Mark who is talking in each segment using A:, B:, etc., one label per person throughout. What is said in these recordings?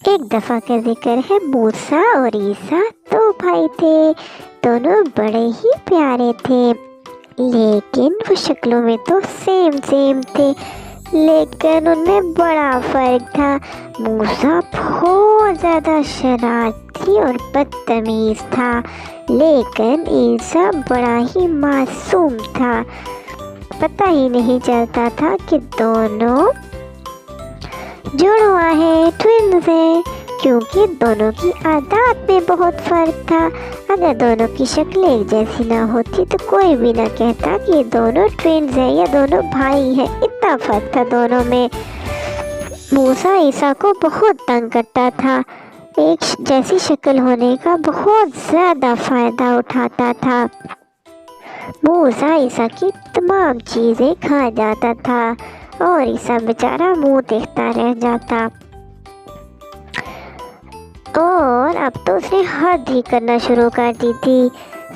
A: एक दफ़ा का जिक्र है, मूसा और ईसा दो भाई थे। दोनों बड़े ही प्यारे थे, लेकिन वो शक्लों में तो सेम थे, लेकिन उनमें बड़ा फ़र्क था। मूसा बहुत ज़्यादा शरारती और बदतमीज़ था, लेकिन ईसा बड़ा ही मासूम था। पता ही नहीं चलता था कि दोनों जुड़वा है, ट्विन्स है, क्योंकि दोनों की आदत में बहुत फ़र्क था। अगर दोनों की शक्ल एक जैसी ना होती तो कोई भी ना कहता कि ये दोनों ट्विन्स हैं या दोनों भाई हैं। इतना फ़र्क था दोनों में। मूसा ईसा को बहुत तंग करता था। एक जैसी शक्ल होने का बहुत ज़्यादा फ़ायदा उठाता था। मूसा ईसा की तमाम चीज़ें खा जाता था और ईसा बेचारा मुंह देखता रह जाता। और अब तो उसने हद ही करना शुरू कर दी थी।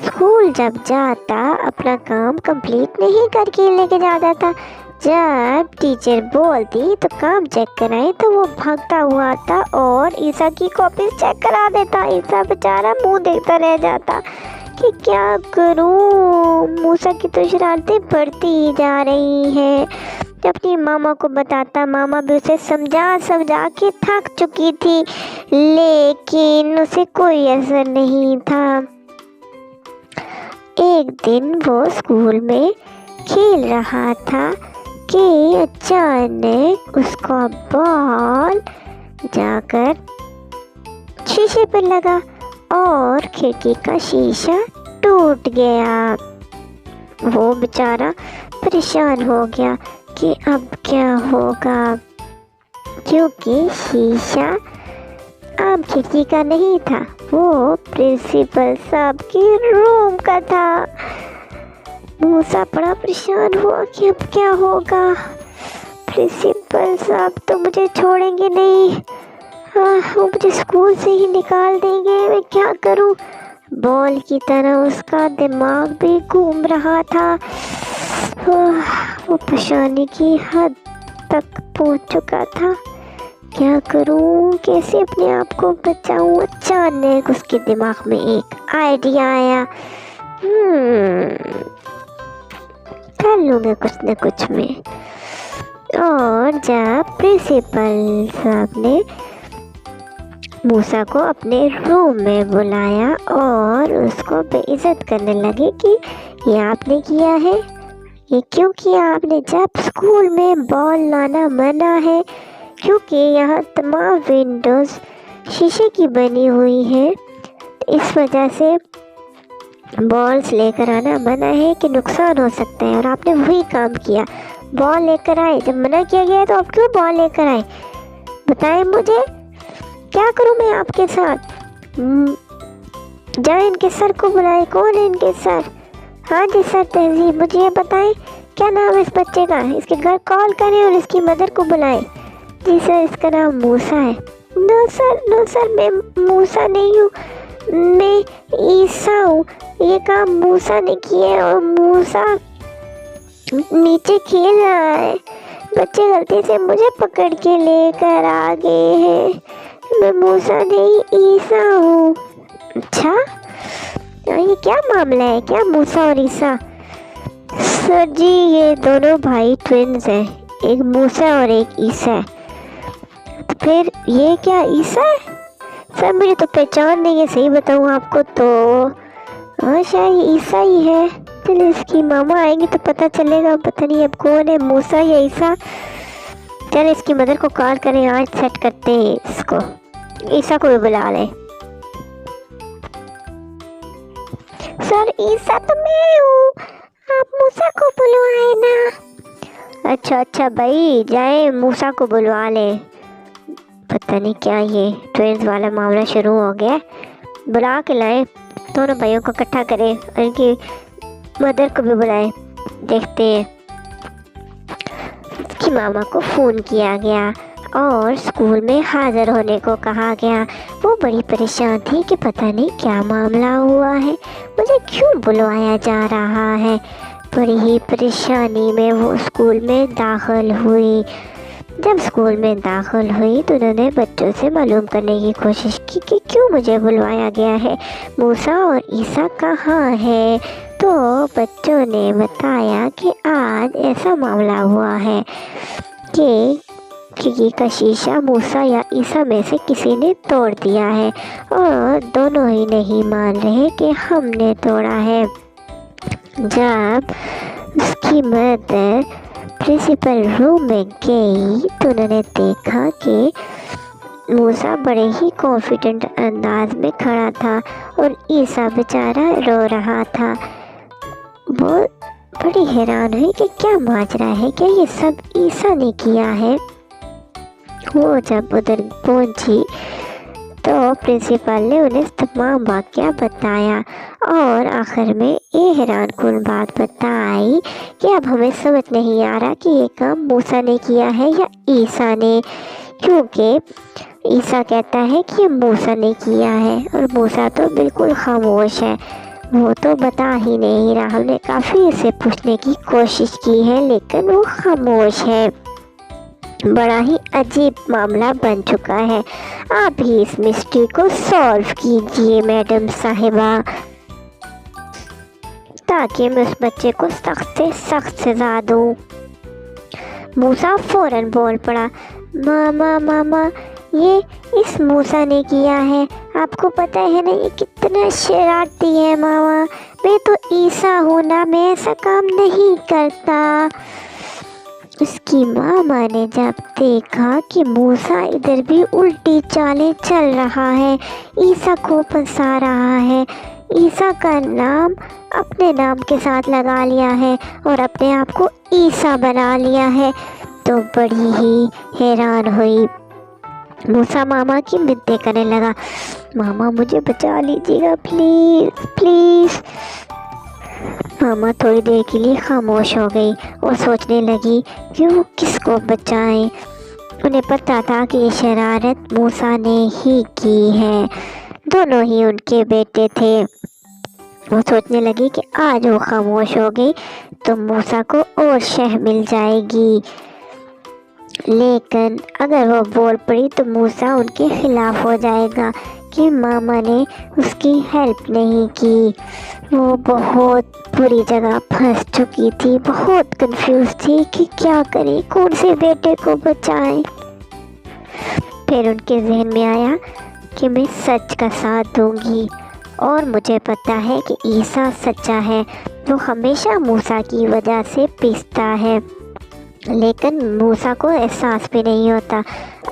A: स्कूल जब जाता अपना काम कंप्लीट नहीं करके लेके जाता था। जब टीचर बोलती तो काम चेक कराए तो वो भागता हुआ आता और ईसा की कॉपी चेक करा देता। ईसा बेचारा मुंह देखता रह जाता कि क्या करूं। मूसा की तो शरारतें बढ़ती ही जा रही हैं। अपनी मामा को बताता, मामा भी उसे समझा के थक चुकी थी, लेकिन उसे कोई असर नहीं था। एक दिन वो स्कूल में खेल रहा था कि अचानक उसका बॉल जाकर शीशे पर लगा और खिड़की का शीशा टूट गया। वो बेचारा परेशान हो गया कि अब क्या होगा, क्योंकि शीशा आम खिड़की का नहीं था, वो प्रिंसिपल साहब के रूम का था। मूसा बड़ा परेशान हुआ कि अब क्या होगा। प्रिंसिपल साहब तो मुझे छोड़ेंगे नहीं, वो मुझे स्कूल से ही निकाल देंगे। मैं क्या करूं। बॉल की तरह उसका दिमाग भी घूम रहा था। वो परेशानी की हद तक पहुंच चुका था। क्या करूं, कैसे अपने आप को बचाऊं। अचानक उसके दिमाग में एक आइडिया आया। कर लूँगा कुछ न कुछ में। और जब प्रिंसिपल साहब ने मूसा को अपने रूम में बुलाया और उसको बेइज्जत करने लगे कि ये आपने किया है, ये क्यों किया आपने, जब स्कूल में बॉल लाना मना है, क्योंकि यहाँ तमाम विंडोज़ शीशे की बनी हुई है। इस वजह से बॉल्स लेकर आना मना है कि नुकसान हो सकता है, और आपने वही काम किया, बॉल लेकर आए। जब मना किया गया तो आप क्यों बॉल लेकर आए, बताएं मुझे। क्या करूं मैं आपके साथ। जाए इनके सर को बुलाए। कौन है इनके सर। हाँ जी सर तहजीब, मुझे ये बताएं क्या नाम है इस बच्चे का। इसके घर कॉल करें और इसकी मदर को बुलाएं। जी सर, इसका नाम मूसा है। नो सर मैं मूसा नहीं हूँ, मैं ईसा हूँ। ये काम मूसा ने किया है और मूसा नीचे खेल रहा है। बच्चे गलती से मुझे पकड़ के लेकर आ गए हैं। मैं मूसा नहीं ईसा हूँ। अच्छा, ये क्या मामला है, क्या मूसा और ईसा। सर जी ये दोनों भाई ट्विन्स हैं, एक मूसा और एक ईसा है। तो फिर ये क्या ईसा है। सर मुझे तो पहचान नहीं है, सही बताऊँ आपको तो हाँ शायद ईसा ही है। चलिए इसकी मामा आएंगी तो पता चलेगा, पता नहीं अब कौन है, मूसा या ईसा। चल इसकी मदर को कॉल करें, आज सेट करते हैं इसको। ईसा को भी बुला ले। सर ईसा तो मैं हूँ, आप मूसा को बुलवाए ना। अच्छा भाई, जाए मूसा को बुलवा ले। पता नहीं क्या ये ट्विन्स वाला मामला शुरू हो गया। बुला के लाए, दोनों भाइयों को इकट्ठा करें और इनकी मदर को भी बुलाए। देखते हैं। उसकी मामा को फ़ोन किया गया और स्कूल में हाज़िर होने को कहा गया। वो बड़ी परेशान थी कि पता नहीं क्या मामला हुआ है, मुझे क्यों बुलवाया जा रहा है। बड़ी ही परेशानी में वो स्कूल में दाखिल हुई। जब स्कूल में दाखिल हुई तो उन्होंने बच्चों से मालूम करने की कोशिश की कि क्यों मुझे बुलवाया गया है, मूसा और ईसा कहाँ है। तो बच्चों ने बताया कि आज ऐसा मामला हुआ है कि खिड़की का शीशा मूसा या ईसा में से किसी ने तोड़ दिया है और दोनों ही नहीं मान रहे कि हमने तोड़ा है। जब उसकी मदर प्रिंसिपल रूम में गई तो उन्होंने देखा कि मूसा बड़े ही कॉन्फिडेंट अंदाज में खड़ा था और ईसा बेचारा रो रहा था। वो बड़ी हैरान हुई कि क्या माजरा है, क्या ये सब ईसा ने किया है। वो जब उधर पहुंची तो प्रिंसिपल ने उन्हें तमाम वाक़या बताया और आखिर में ये हैरान कुन बात बताई कि अब हमें समझ नहीं आ रहा कि ये काम मूसा ने किया है या ईसा ने, क्योंकि ईसा कहता है कि ये मूसा ने किया है और मूसा तो बिल्कुल खामोश है, वो तो बता ही नहीं रहा। हमने काफ़ी उसे पूछने की कोशिश की है लेकिन वो खामोश है। बड़ा ही अजीब मामला बन चुका है, आप ही इस मिस्ट्री को सॉल्व कीजिए मैडम साहिबा, ताकि मैं उस बच्चे को सख्त से सख्त सजा दूँ। मूसा फौरन बोल पड़ा, मामा मामा ये इस मूसा ने किया है, आपको पता है ना ये कितना शरारती है मामा, मैं तो ईसा हूँ ना, मैं ऐसा काम नहीं करता। उसकी मामा ने जब देखा कि मूसा इधर भी उल्टी चालें चल रहा है, ईसा को फंसा रहा है, ईसा का नाम अपने नाम के साथ लगा लिया है और अपने आप को ईसा बना लिया है, तो बड़ी ही हैरान हुई। मूसा मामा की मिन्नतें करने लगा, मामा मुझे बचा लीजिएगा प्लीज़ प्लीज़। मामा थोड़ी देर के लिए खामोश हो गई और सोचने लगी कि वो किसको बचाएं। उन्हें पता था कि ये शरारत मूसा ने ही की है, दोनों ही उनके बेटे थे। वो सोचने लगी कि आज वो खामोश हो गई तो मूसा को और शह मिल जाएगी, लेकिन अगर वो बोल पड़ी तो मूसा उनके खिलाफ हो जाएगा कि मामा ने उसकी हेल्प नहीं की। वो बहुत बुरी जगह फंस चुकी थी, बहुत कंफ्यूज थी कि क्या करे, कौन से बेटे को बचाएं। फिर उनके जहन में आया कि मैं सच का साथ दूंगी और मुझे पता है कि ईसा सच्चा है, वो हमेशा मूसा की वजह से पिसता है, लेकिन मूसा को एहसास भी नहीं होता।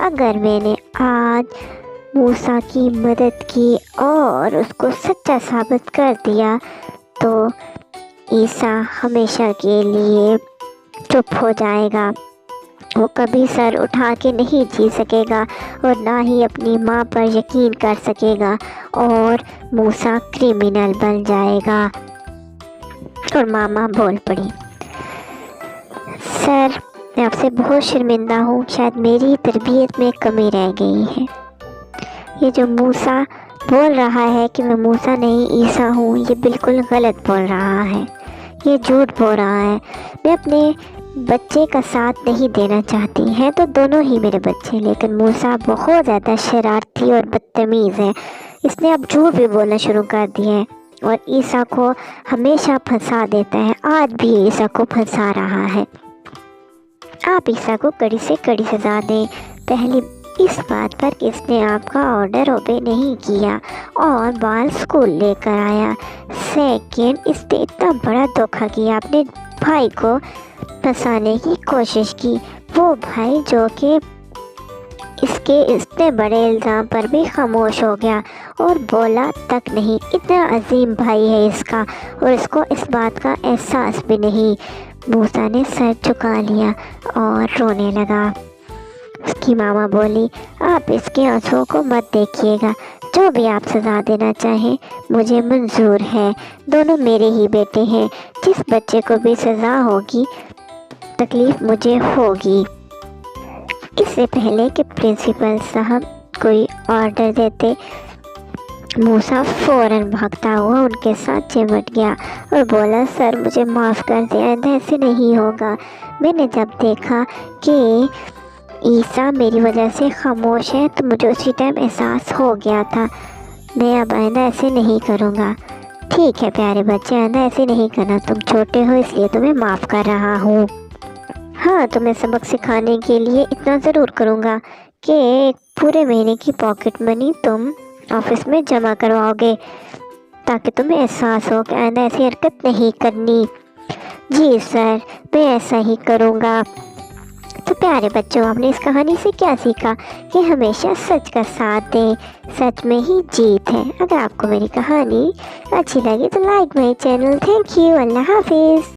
A: अगर मैंने आज मूसा की मदद की और उसको सच्चा साबित कर दिया तो ईसा हमेशा के लिए चुप हो जाएगा, वो कभी सर उठा के नहीं जी सकेगा और ना ही अपनी माँ पर यकीन कर सकेगा और मूसा क्रिमिनल बन जाएगा। और मामा बोल पड़ी, सर मैं आपसे बहुत शर्मिंदा हूँ, शायद मेरी तरबियत में कमी रह गई है। ये जो मूसा बोल रहा है कि मैं मूसा नहीं ईसा हूँ, ये बिल्कुल गलत बोल रहा है, ये झूठ बोल रहा है। मैं अपने बच्चे का साथ नहीं देना चाहती हैं तो दोनों ही मेरे बच्चे, लेकिन मूसा बहुत ज़्यादा शरारती और बदतमीज़ है, इसने अब झूठ भी बोलना शुरू कर दिए और ईसा को हमेशा फंसा देता है, आज भी ईसा को फंसा रहा है। आप ईसा को कड़ी से कड़ी सज़ा दें, पहली इस बात पर कि इसने आपका ऑर्डर ओबे नहीं किया और बाल स्कूल लेकर आया, सेकेंड इसने इतना बड़ा धोखा किया, अपने भाई को फंसाने की कोशिश की, वो भाई जो कि इसके इतने बड़े इल्ज़ाम पर भी खामोश हो गया और बोला तक नहीं। इतना अजीम भाई है इसका और इसको इस बात का एहसास भी नहीं। मूसा ने सर झुका लिया और रोने लगा। उसकी मामा बोली, आप इसके आंसुओं को मत देखिएगा, जो भी आप सज़ा देना चाहें मुझे मंजूर है, दोनों मेरे ही बेटे हैं, जिस बच्चे को भी सज़ा होगी तकलीफ़ मुझे होगी। इससे पहले कि प्रिंसिपल साहब कोई ऑर्डर देते, मूसा फ़ौरन भागता हुआ उनके साथ चिमट गया और बोला, सर मुझे माफ़ कर दिया, ऐसे नहीं होगा। मैंने जब देखा कि ईसा मेरी वजह से खामोश है तो मुझे उसी टाइम एहसास हो गया था। मैं अब आइंदा ऐसे नहीं करूँगा। ठीक है प्यारे बच्चे, आइंदा ऐसे नहीं करना। तुम छोटे हो इसलिए तुम्हें माफ़ कर रहा हूँ। हाँ, तुम्हें सबक सिखाने के लिए इतना ज़रूर करूँगा कि एक पूरे महीने की पॉकेट मनी तुम ऑफिस में जमा करवाओगे, ताकि तुम्हें एहसास हो कि आइंदा ऐसी हरकत नहीं करनी। जी सर, मैं ऐसा ही करूँगा। तो प्यारे बच्चों, आपने इस कहानी से क्या सीखा कि हमेशा सच का साथ दें, सच में ही जीत है। अगर आपको मेरी कहानी अच्छी लगी तो like my channel. Thank you. अल्लाह हाफिज़।